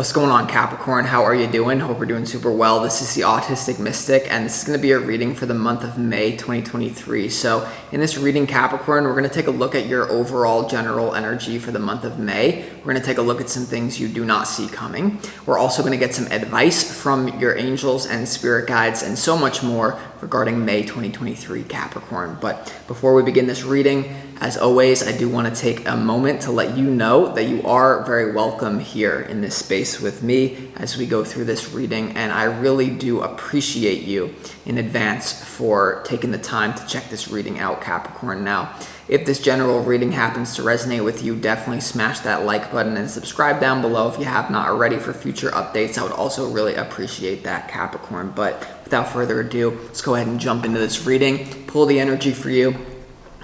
What's going on, Capricorn? How are you doing? Hope you're doing super well. This is the Autistic Mystic, and this is going to be a reading for the month of May 2023. So in this reading, Capricorn, we're going to take a look at your overall general energy for the month of May. We're going to take a look at some things you do not see coming. We're also going to get some advice from your angels and spirit guides and so much more regarding May 2023, Capricorn. But before we begin this reading, as always, I do want to take a moment to let you know that you are very welcome here in this space with me as we go through this reading, and I really do appreciate you in advance for taking the time to check this reading out, Capricorn. Now, if this general reading happens to resonate with you, definitely smash that like button and subscribe down below if you have not already for future updates. I would also really appreciate that, Capricorn. But without further ado, let's go ahead and jump into this reading, pull the energy for you,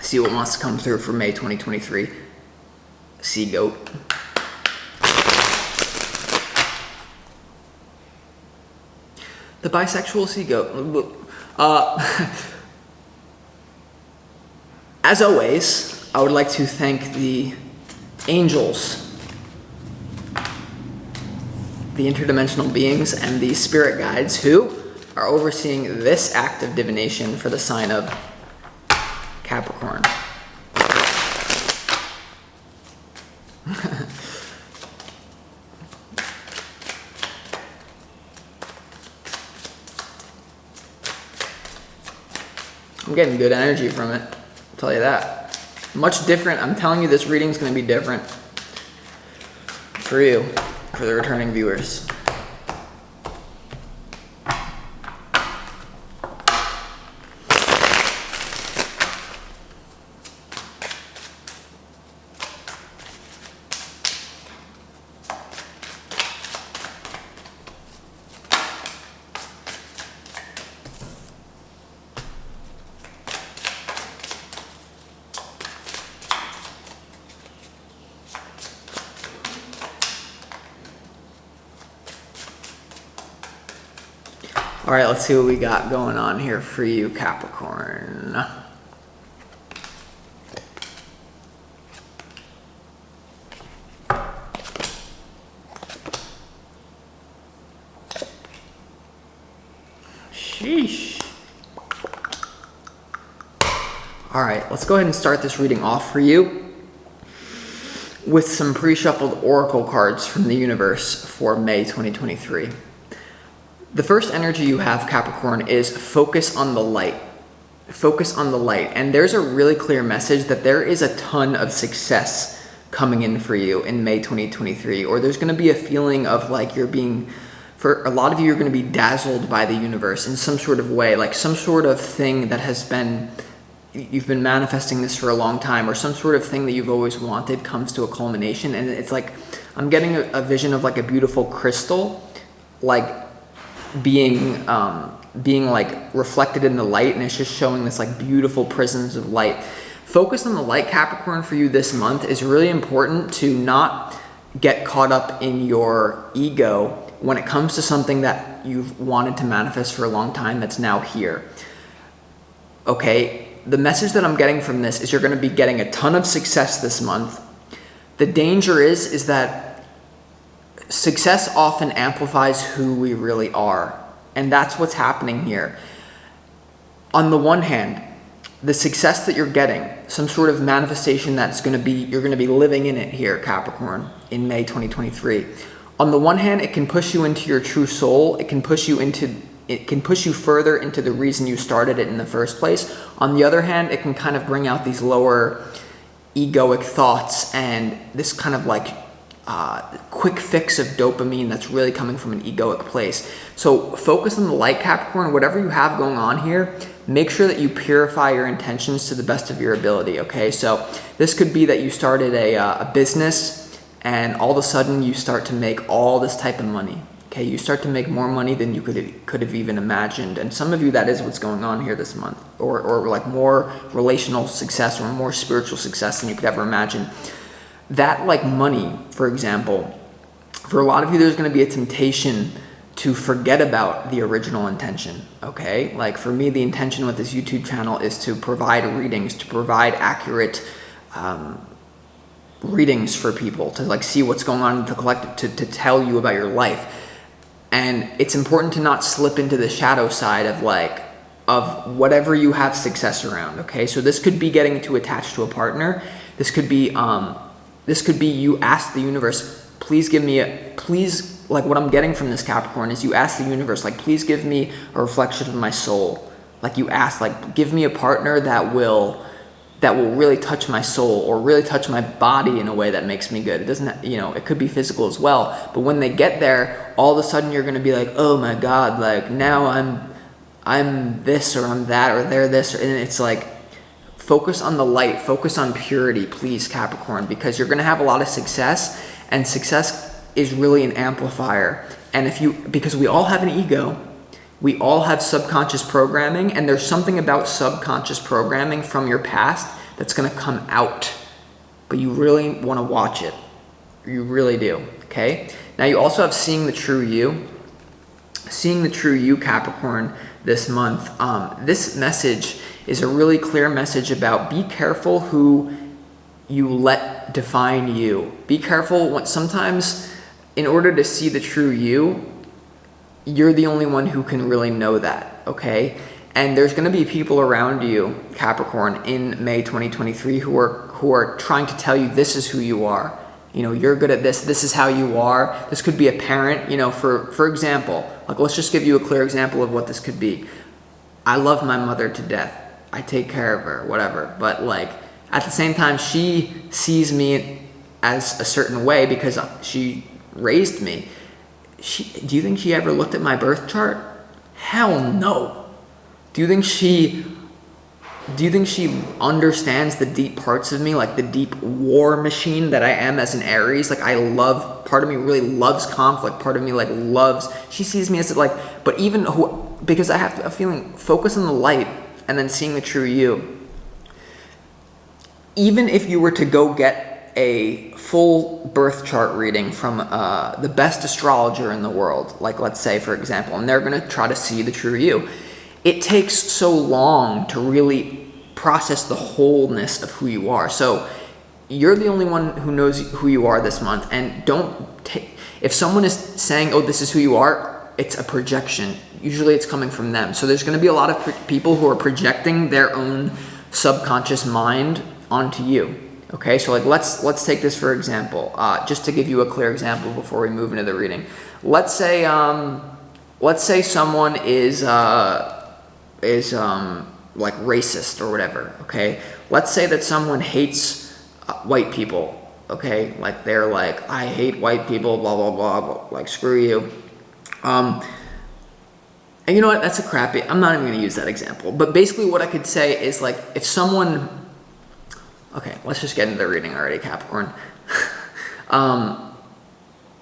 see what wants to come through for May 2023. Sea goat. The bisexual sea goat. As always, I would like to thank the angels, the interdimensional beings, and the spirit guides who are overseeing this act of divination for the sign of Capricorn. I'm getting good energy from it, I'll tell you that. Much different. I'm telling you, this reading is going to be different for you, for the returning viewers. All right, let's see what we got going on here for you, Capricorn. Sheesh. All right, let's go ahead and start this reading off for you with some pre-shuffled oracle cards from the universe for May 2023. The first energy you have, Capricorn, is focus on the light. Focus on the light. And there's a really clear message that there is a ton of success coming in for you in May 2023. Or there's going to be a feeling of like you're being, for a lot of you, you're going to be dazzled by the universe in some sort of way. Like some sort of thing that has been, you've been manifesting this for a long time, or some sort of thing that you've always wanted comes to a culmination. And it's like, I'm getting a vision of like a beautiful crystal, like being like reflected in the light, and it's just showing this like beautiful prisms of light. Focus on the light, Capricorn, for you this month is really important to not get caught up in your ego when it comes to something that you've wanted to manifest for a long time that's now here. Okay, the message that I'm getting from this is you're going to be getting a ton of success this month. The danger is that success often amplifies who we really are. And that's what's happening here. On the one hand, the success that you're getting, some sort of manifestation that's going to be, you're going to be living in it here, Capricorn, in May 2023. On the one hand, it can push you into your true soul. It can push you further into the reason you started it in the first place. On the other hand, it can kind of bring out these lower egoic thoughts and this kind of like quick fix of dopamine that's really coming from an egoic place. So focus on the light, Capricorn. Whatever you have going on here, make sure that you purify your intentions to the best of your ability, okay? So this could be that you started a business and all of a sudden you start to make all this type of money, okay? You start to make more money than you could have even imagined. And some of you, that is what's going on here this month, or like more relational success or more spiritual success than you could ever imagine. That, like money, for example, for a lot of you, there's going to be a temptation to forget about the original intention, okay? Like for me, the intention with this YouTube channel is to provide readings, to provide accurate readings for people to like see what's going on in the collective, to tell you about your life. And it's important to not slip into the shadow side of whatever you have success around. Okay, so this could be getting too attached to a partner. This could be you ask the universe, please give me like what I'm getting from this Capricorn is you ask the universe, like, please give me a reflection of my soul. Like you ask, like, give me a partner that will really touch my soul or really touch my body in a way that makes me good. It doesn't, it could be physical as well. But when they get there, all of a sudden you're going to be like, oh my God, like now I'm this or I'm that or they're this. And it's like, focus on the light, focus on purity, please, Capricorn, because you're going to have a lot of success, and success is really an amplifier. And because we all have an ego, we all have subconscious programming, and there's something about subconscious programming from your past that's going to come out, but you really want to watch it. You really do. Okay. Now you also have seeing the true you, Capricorn, this month. This message is a really clear message about be careful who you let define you. Be careful sometimes in order to see the true you're the only one who can really know that, okay? And there's going to be people around you, Capricorn, in May 2023 who are trying to tell you this is who you are. You're good at this. This is how you are. This could be a parent, for example. Like, let's just give you a clear example of what this could be. I love my mother to death. I take care of her, whatever. But like, at the same time, she sees me as a certain way because she raised me. Do you think she ever looked at my birth chart? Hell no. Do you think she understands the deep parts of me, like the deep war machine that I am as an Aries? Like, part of me really loves conflict. Part of me she sees me as but because I have a feeling, focus on the light and then seeing the true you. Even if you were to go get a full birth chart reading from the best astrologer in the world, like let's say, for example, and they're going to try to see the true you, it takes so long to really process the wholeness of who you are. So you're the only one who knows who you are this month. And if someone is saying, oh, this is who you are, it's a projection. Usually it's coming from them. So there's going to be a lot of people who are projecting their own subconscious mind onto you. Okay, so let's take this for example, just to give you a clear example before we move into the reading. Let's say someone is like racist or whatever. Okay, let's say that someone hates white people. Okay, like they're like, I hate white people, blah blah blah, blah, like screw you. And you know what? That's I'm not even going to use that example. But basically, what I could say is like, if someone. Okay, let's just get into the reading already, Capricorn.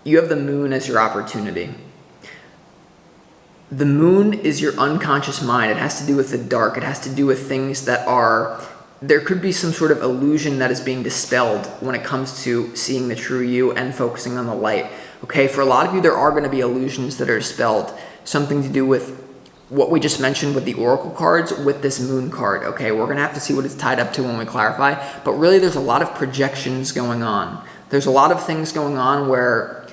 You have the moon as your opportunity. The moon is your unconscious mind. It has to do with the dark. It has to do with things that there could be some sort of illusion that is being dispelled when it comes to seeing the true you and focusing on the light. Okay, for a lot of you, there are going to be illusions that are dispelled. Something to do with what we just mentioned with the oracle cards, with this moon card. Okay, we're going to have to see what it's tied up to when we clarify. But really, there's a lot of projections going on. There's a lot of things going on where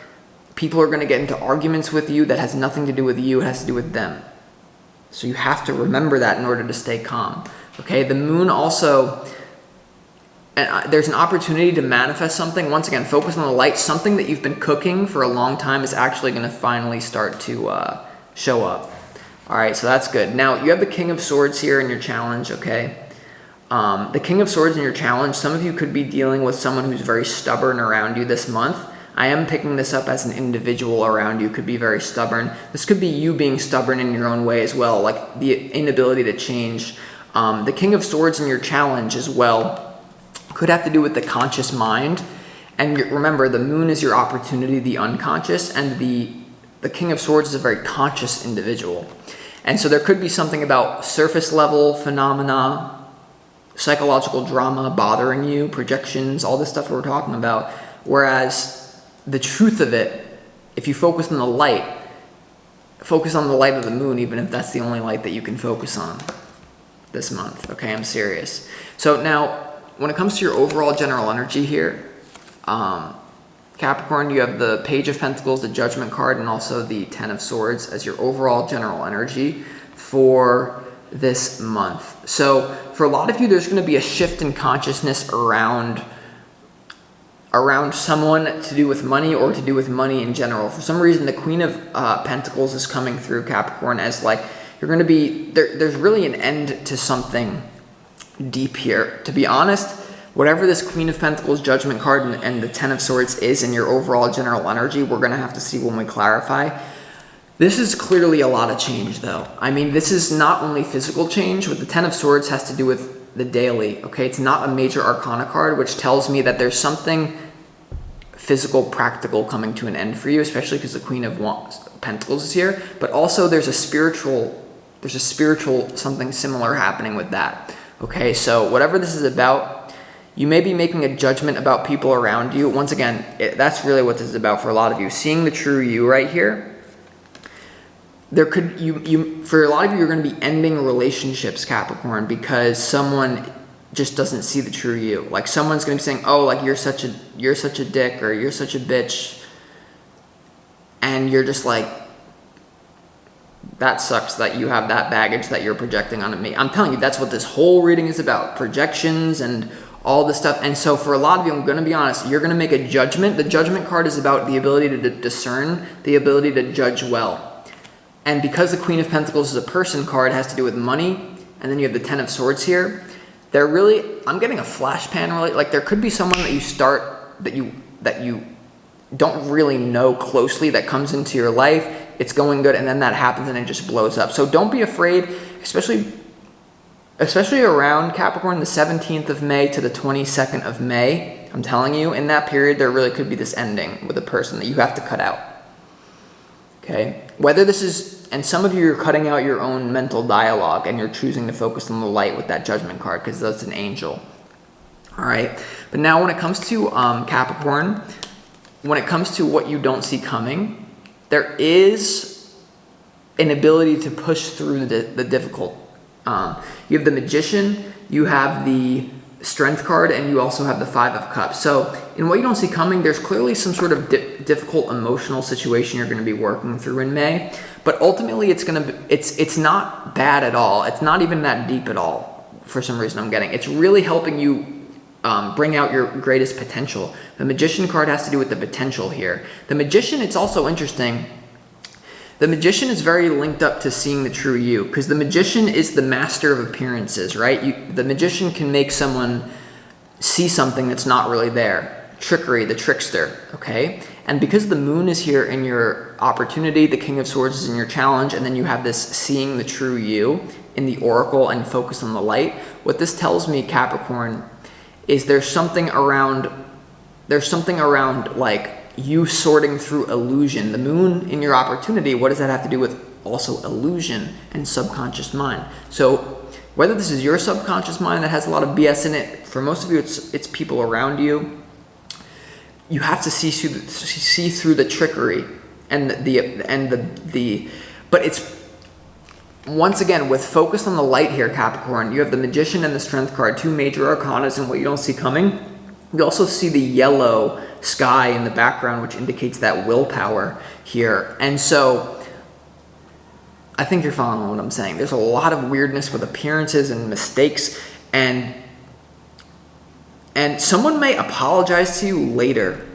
people are going to get into arguments with you that has nothing to do with you. It has to do with them. So you have to remember that in order to stay calm. Okay, the moon also, there's an opportunity to manifest something. Once again, focus on the light. Something that you've been cooking for a long time is actually going to finally start to show up. All right, so that's good. Now, you have the King of Swords here in your challenge, okay? The King of Swords in your challenge, some of you could be dealing with someone who's very stubborn around you this month. I am picking this up as an individual around you could be very stubborn. This could be you being stubborn in your own way as well, like the inability to change. The King of Swords in your challenge as well could have to do with the conscious mind. And remember, the moon is your opportunity, the unconscious, and the King of Swords is a very conscious individual. And so there could be something about surface level phenomena, psychological drama bothering you, projections, all this stuff we're talking about. Whereas the truth of it, if you focus on the light of the moon, even if that's the only light that you can focus on this month. Okay, I'm serious. So now, when it comes to your overall general energy here, Capricorn, you have the Page of Pentacles, the Judgment card, and also the Ten of Swords as your overall general energy for this month. So for a lot of you, there's going to be a shift in consciousness around someone to do with money or to do with money in general. For some reason, the Queen of Pentacles is coming through Capricorn as like, you're going to be, there's really an end to something deep here. To be honest, whatever this Queen of Pentacles Judgment card and the Ten of Swords is in your overall general energy, we're going to have to see when we clarify. This is clearly a lot of change though. I mean, this is not only physical change, but the Ten of Swords has to do with the daily, okay? It's not a major arcana card, which tells me that there's something physical, practical coming to an end for you, especially because the Queen of Pentacles is here, but also there's a spiritual something similar happening with that, okay? So whatever this is about, you may be making a judgment about people around you. Once again, that's really what this is about for a lot of you. Seeing the true you right here. There could for a lot of you, you're going to be ending relationships, Capricorn, because someone just doesn't see the true you. Like someone's going to be saying, "Oh, like you're such a dick," or "You're such a bitch," and you're just like, that sucks that you have that baggage that you're projecting onto me. I'm telling you, that's what this whole reading is about: projections and all this stuff. And so for a lot of you, I'm going to be honest, you're going to make a judgment. The Judgment card is about the ability to discern, the ability to judge well. And because the Queen of Pentacles is a person card, it has to do with money, and then you have the Ten of Swords here. They're really, I'm getting a flash pan, really. Like there could be someone that you start, that you don't really know closely, that comes into your life, it's going good, and then that happens and it just blows up. So don't be afraid, especially around Capricorn, the 17th of May to the 22nd of May. I'm telling you, in that period, there really could be this ending with a person that you have to cut out. Okay, whether this is, and some of you are cutting out your own mental dialogue and you're choosing to focus on the light with that Judgment card because that's an angel. All right, but now when it comes to Capricorn, when it comes to what you don't see coming, there is an ability to push through the difficult. You have the Magician, you have the Strength card, and you also have the Five of Cups. So in what you don't see coming, there's clearly some sort of difficult emotional situation you're going to be working through in May, but ultimately it's not bad at all. It's not even that deep at all for some reason I'm getting. It's really helping you bring out your greatest potential. The Magician card has to do with the potential here. The Magician, it's also interesting. The Magician is very linked up to seeing the true you, because the Magician is the master of appearances, right? The Magician can make someone see something that's not really there. Trickery, the trickster, okay? And because the Moon is here in your opportunity, the King of Swords is in your challenge, and then you have this seeing the true you in the Oracle and focus on the light, what this tells me, Capricorn, is there's something around like you sorting through illusion. The Moon in your opportunity, what does that have to do with also illusion and subconscious mind? So whether this is your subconscious mind that has a lot of BS in it, for most of you it's people around you. You have to see through the trickery and but it's, once again, with focus on the light here, Capricorn, you have the Magician and the Strength card, two major arcanas and what you don't see coming. You also see the yellow sky in the background, which indicates that willpower here. And so I think you're following what I'm saying. There's a lot of weirdness with appearances and mistakes, and someone may apologize to you later,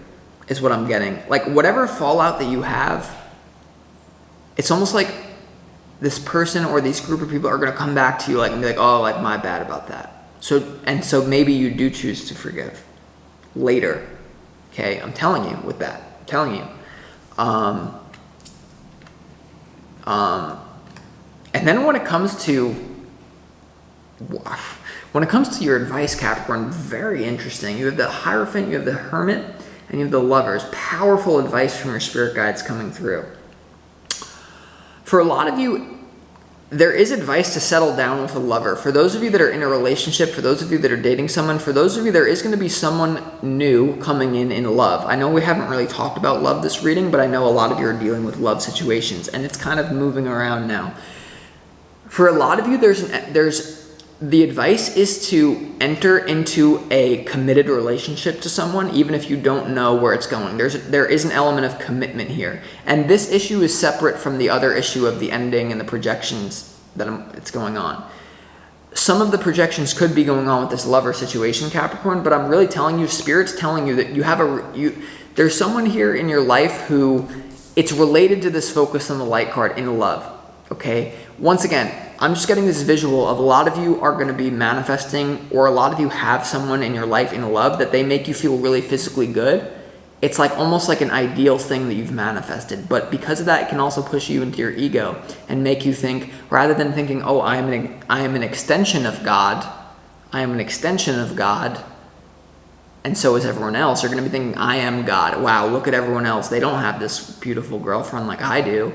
is what I'm getting. Like whatever fallout that you have, it's almost like this person or these group of people are going to come back to you and be like, "Oh, like my bad about that." So maybe you do choose to forgive later. Okay, I'm telling you with that. I'm telling you. And then when it comes to your advice, Capricorn, very interesting. You have the Hierophant, you have the Hermit, and you have the Lovers. Powerful advice from your spirit guides coming through. For a lot of you, there is advice to settle down with a lover. For those of you that are in a relationship, for those of you that are dating someone, for those of you, there is going to be someone new coming in love. I know we haven't really talked about love this reading, but I know a lot of you are dealing with love situations, and it's kind of moving around now. For a lot of you, there's the advice is to enter into a committed relationship to someone, even if you don't know where it's going. There is an element of commitment here. And this issue is separate from the other issue of the ending and the projections that it's going on. Some of the projections could be going on with this lover situation, Capricorn, but I'm really telling you, Spirit's telling you that there's someone here in your life who it's related to this focus on the light card in love, okay? Once again, I'm just getting this visual of a lot of you are going to be manifesting, or a lot of you have someone in your life in love that they make you feel really physically good. It's like almost like an ideal thing that you've manifested. But because of that, it can also push you into your ego and make you think, rather than thinking, oh, I am an extension of God, I am an extension of God, and so is everyone else, you're going to be thinking, I am God. Wow, look at everyone else. They don't have this beautiful girlfriend like I do.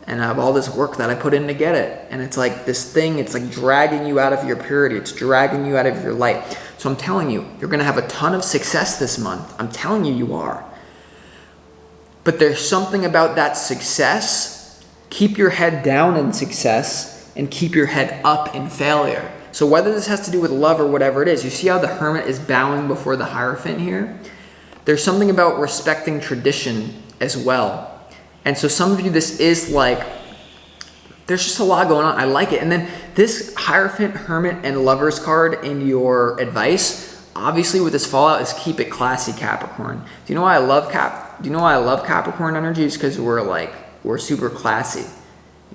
And I have all this work that I put in to get it. And it's like this thing, it's like dragging you out of your purity. It's dragging you out of your light. So I'm telling you, you're going to have a ton of success this month. I'm telling you, you are. But there's something about that success. Keep your head down in success and keep your head up in failure. So whether this has to do with love or whatever it is, you see how the Hermit is bowing before the Hierophant here? There's something about respecting tradition as well. And so some of you, this is like, there's just a lot going on. I like it. And then this Hierophant, Hermit, and Lovers card in your advice, obviously with this fallout, is keep it classy, Capricorn. Do you know why I love Capricorn energy? Is because we're super classy.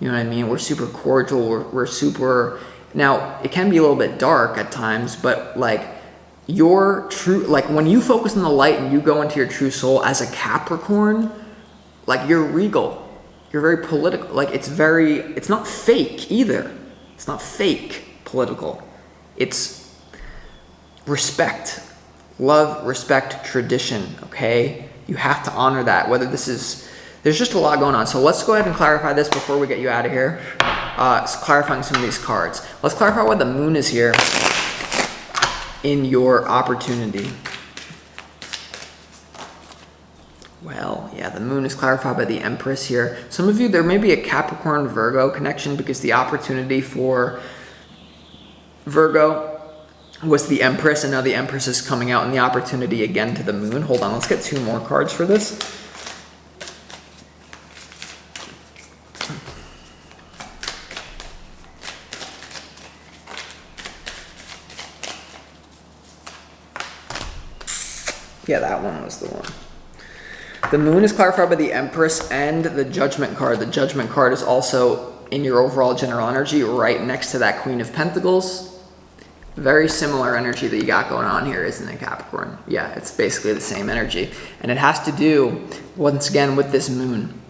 You know what I mean? We're super cordial. We're super. Now it can be a little bit dark at times, but like your true, like when you focus on the light and you go into your true soul as a Capricorn. Like you're regal, you're very political, like it's not fake either. It's not fake political. It's respect, love, respect, tradition, okay? You have to honor that, there's just a lot going on. So let's go ahead and clarify this before we get you out of here. Clarifying some of these cards. Let's clarify why the Moon is here in your opportunity. Well, yeah, the Moon is clarified by the Empress here. Some of you, there may be a Capricorn-Virgo connection because the opportunity for Virgo was the Empress, and now the Empress is coming out, and the opportunity again to the Moon. Hold on, let's get 2 more cards for this. Yeah, that one was the one. The Moon is clarified by the Empress and the Judgment card. The Judgment card is also in your overall general energy right next to that Queen of Pentacles. Very similar energy that you got going on here, isn't it, Capricorn? Yeah, it's basically the same energy. And it has to do, once again, with this Moon.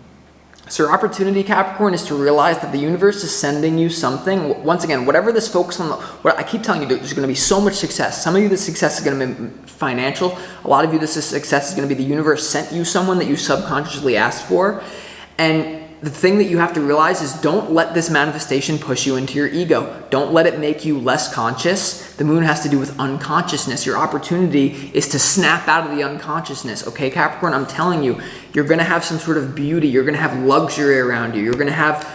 So your opportunity, Capricorn, is to realize that the universe is sending you something. Once again, whatever this focus on, what I keep telling you, there's going to be so much success. Some of you, the success is going to be financial. A lot of you, this success is going to be the universe sent you someone that you subconsciously asked for. And the thing that you have to realize is don't let this manifestation push you into your ego. Don't let it make you less conscious. The Moon has to do with unconsciousness. Your opportunity is to snap out of the unconsciousness. Okay, Capricorn, I'm telling you, you're going to have some sort of beauty. You're going to have luxury around you. You're going to have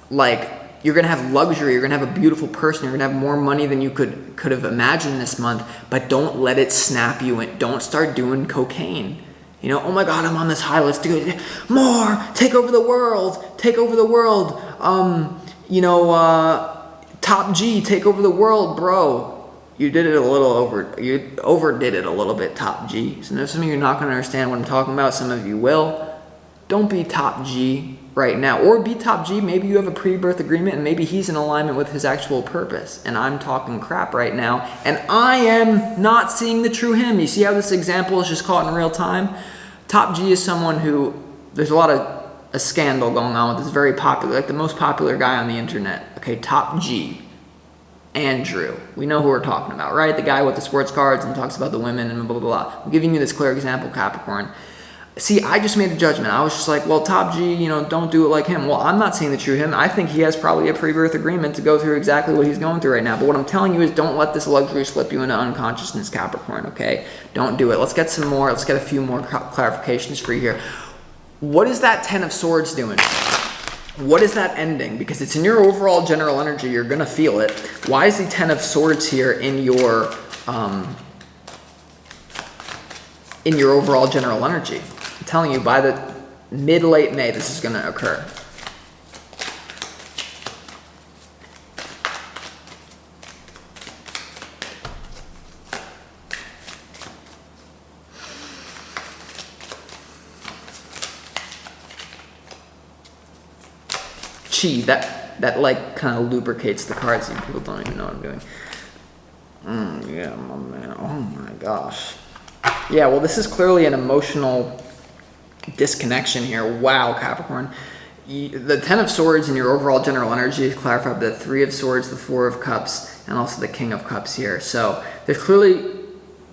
luxury. You're going to have a beautiful person. You're going to have more money than you could have imagined this month. But don't let it snap you in. Don't start doing cocaine. You know, oh my God, I'm on this high, let's do it. More, take over the world, take over the world. Top G, take over the world, bro. You did it a little you overdid it a little bit, Top G. So some of you are not gonna understand what I'm talking about, some of you will. Don't be Top G right now, or be Top G, maybe you have a pre-birth agreement and maybe he's in alignment with his actual purpose, and I'm talking crap right now, and I am not seeing the true him. You see how this example is just caught in real time? Top G is someone who, there's a scandal going on with, this very popular, like the most popular guy on the internet. Okay, Top G, Andrew. We know who we're talking about, right? The guy with the sports cards and talks about the women and blah, blah, blah. I'm giving you this clear example, Capricorn. See, I just made a judgment. I was just like, well, Top G, don't do it like him. Well, I'm not seeing the true him. I think he has probably a pre-birth agreement to go through exactly what he's going through right now. But what I'm telling you is don't let this luxury slip you into unconsciousness, Capricorn, okay? Don't do it. Let's get some more. Let's get a few more clarifications for you here. What is that 10 of Swords doing? What is that ending? Because it's in your overall general energy, you're going to feel it. Why is the Ten of Swords here in your overall general energy? I'm telling you, by the mid-late May, this is going to occur. That like kind of lubricates the cards. And people don't even know what I'm doing. Yeah, my man. Oh my gosh. Yeah, well, this is clearly an emotional disconnection here. Wow, Capricorn. The Ten of Swords in your overall general energy is clarified by the Three of Swords, the Four of Cups, and also the King of Cups here. So there's clearly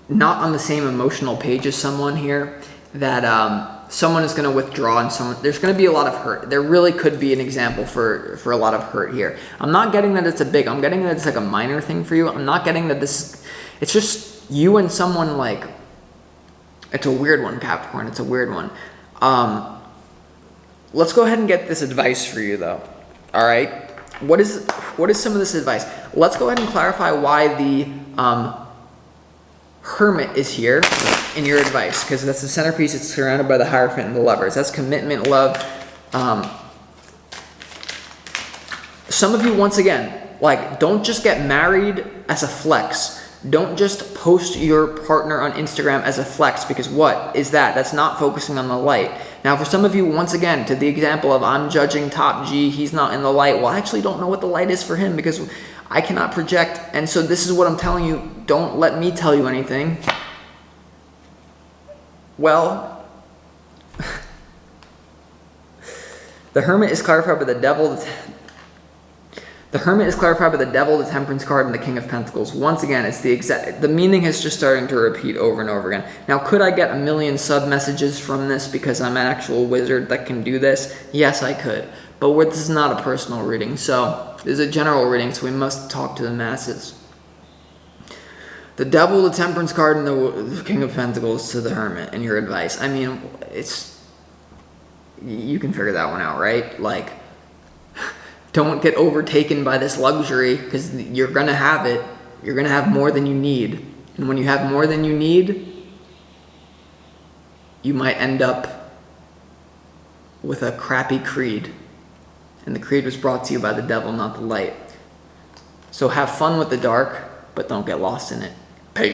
not on the same emotional page as someone here. That someone is going to withdraw, and there's going to be a lot of hurt. There really could be an example for a lot of hurt here. I'm not getting that it's I'm getting that it's like a minor thing for you. I'm not getting that it's just you and someone like, it's a weird one, Capricorn. It's a weird one. Let's go ahead and get this advice for you though. All right. What is some of this advice? Let's go ahead and clarify why the Hermit is here in your advice, because that's the centerpiece. It's surrounded by the Hierophant and the Lovers. That's commitment, love. Some of you, once again, like, don't just get married as a flex. Don't just post your partner on Instagram as a flex, because what is that? That's not focusing on the light. Now, for some of you, once again, to the example of I'm judging Top G, he's not in the light. Well, I actually don't know what the light is for him because I cannot project. And so this is what I'm telling you. Don't let me tell you anything. Well, the Hermit is clarified by the Devil. The Hermit is clarified by the Devil, the Temperance card, and the King of Pentacles. Once again, it's the meaning is just starting to repeat over and over again. Now, could I get a million sub messages from this because I'm an actual wizard that can do this? Yes, I could. But this is not a personal reading, so this is a general reading, so we must talk to the masses. The Devil, the Temperance card, and the King of Pentacles to the Hermit, and your advice. I mean, you can figure that one out, right? Like, don't get overtaken by this luxury, because you're going to have it. You're going to have more than you need. And when you have more than you need, you might end up with a crappy creed. And the creed was brought to you by the devil, not the light. So have fun with the dark, but don't get lost in it.